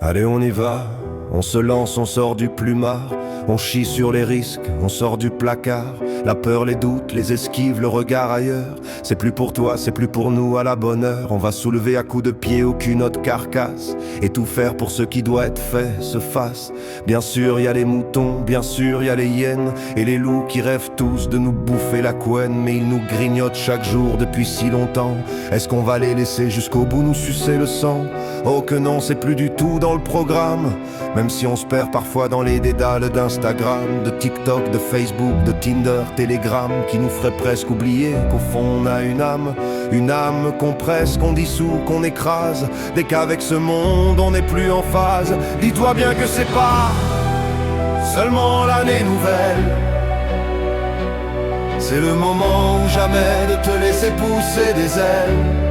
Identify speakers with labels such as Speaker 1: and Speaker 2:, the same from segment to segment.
Speaker 1: Allez, on y va, on se lance, on sort du plumard. On chie sur les risques, on sort du placard. La peur, les doutes, les esquives, le regard ailleurs. C'est plus pour toi, c'est plus pour nous, à la bonne heure. On va soulever à coups de pied aucune autre carcasse. Et tout faire pour ce qui doit être fait se fasse. Bien sûr, y a les moutons, bien sûr, y a les hyènes. Et les loups qui rêvent tous de nous bouffer la couenne. Mais ils nous grignotent chaque jour depuis si longtemps. Est-ce qu'on va les laisser jusqu'au bout nous sucer le sang? Oh que non, c'est plus du tout dans le programme. Même si on se perd parfois dans les dédales d'Instagram, de TikTok, de Facebook, de Tinder, Telegram, qui nous ferait presque oublier qu'au fond on a une âme qu'on presse, qu'on dissout, qu'on écrase. Dès qu'avec ce monde on n'est plus en phase, dis-toi bien que c'est pas seulement l'année nouvelle. C'est le moment ou jamais de te laisser pousser des ailes.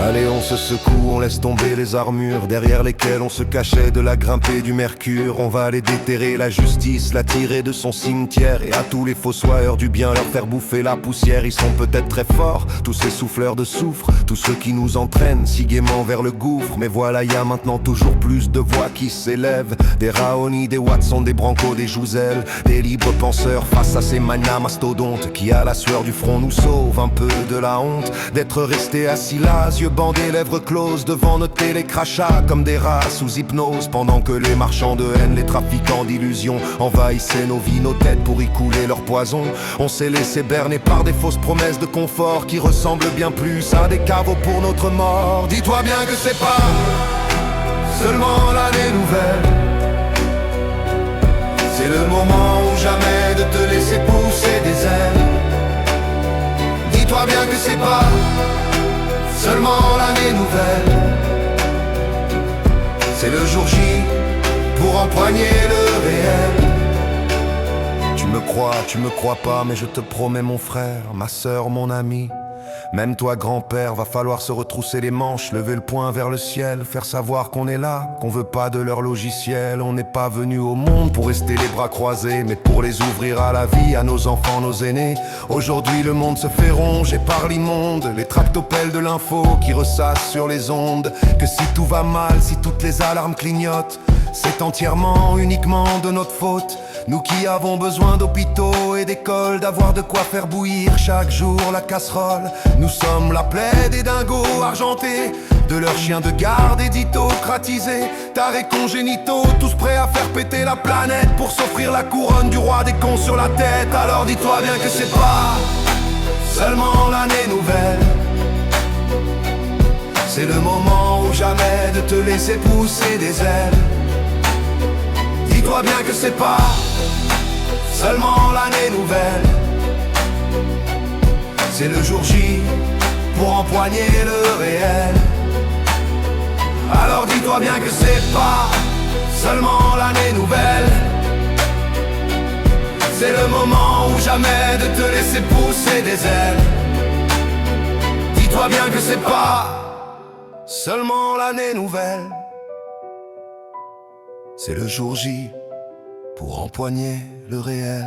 Speaker 1: Allez, on se secoue, on laisse tomber les armures derrière lesquelles on se cachait de la grimpée du mercure. On va aller déterrer la justice, la tirer de son cimetière. Et à tous les fossoyeurs du bien leur faire bouffer la poussière. Ils sont peut-être très forts, tous ces souffleurs de soufre, tous ceux qui nous entraînent si gaiement vers le gouffre. Mais voilà, y a maintenant toujours plus de voix qui s'élèvent. Des Raoni, des Watson, des Branco, des Jouzel, des libres penseurs face à ces manas mastodontes qui à la sueur du front nous sauvent un peu de la honte d'être restés assis là, yeux bandés, lèvres closes devant nos télécrachats comme des rats sous hypnose. Pendant que les marchands de haine, les trafiquants d'illusions envahissaient nos vies, nos têtes pour y couler leur poison. On s'est laissé berner par des fausses promesses de confort qui ressemblent bien plus à des caveaux pour notre mort. Dis-toi bien que c'est pas seulement l'année nouvelle. C'est le moment ou jamais de te laisser pousser des ailes. Dis-toi bien que c'est pas seulement l'année nouvelle. C'est le jour J pour empoigner le réel. Tu me crois pas, mais je te promets mon frère, ma sœur, mon ami, même toi grand-père, va falloir se retrousser les manches, lever le poing vers le ciel, faire savoir qu'on est là, qu'on veut pas de leur logiciel. On n'est pas venu au monde pour rester les bras croisés, mais pour les ouvrir à la vie, à nos enfants, nos aînés. Aujourd'hui le monde se fait ronger par l'immonde, les tractopelles de l'info qui ressassent sur les ondes. Que si tout va mal, si toutes les alarmes clignotent, c'est entièrement, uniquement de notre faute. Nous qui avons besoin d'hôpitaux et d'écoles, d'avoir de quoi faire bouillir chaque jour la casserole. Nous sommes la plaie des dingos argentés, de leurs chiens de garde éditocratisés, tarés congénitaux, tous prêts à faire péter la planète pour s'offrir la couronne du roi des cons sur la tête. Alors dis-toi bien que c'est pas seulement l'année nouvelle. C'est le moment ou jamais de te laisser pousser des ailes. Dis-toi bien que c'est pas seulement l'année nouvelle. C'est le jour J pour empoigner le réel. Alors dis-toi bien que c'est pas seulement l'année nouvelle. C'est le moment ou jamais de te laisser pousser des ailes. Dis-toi bien que c'est pas seulement l'année nouvelle. C'est le jour J pour empoigner le réel.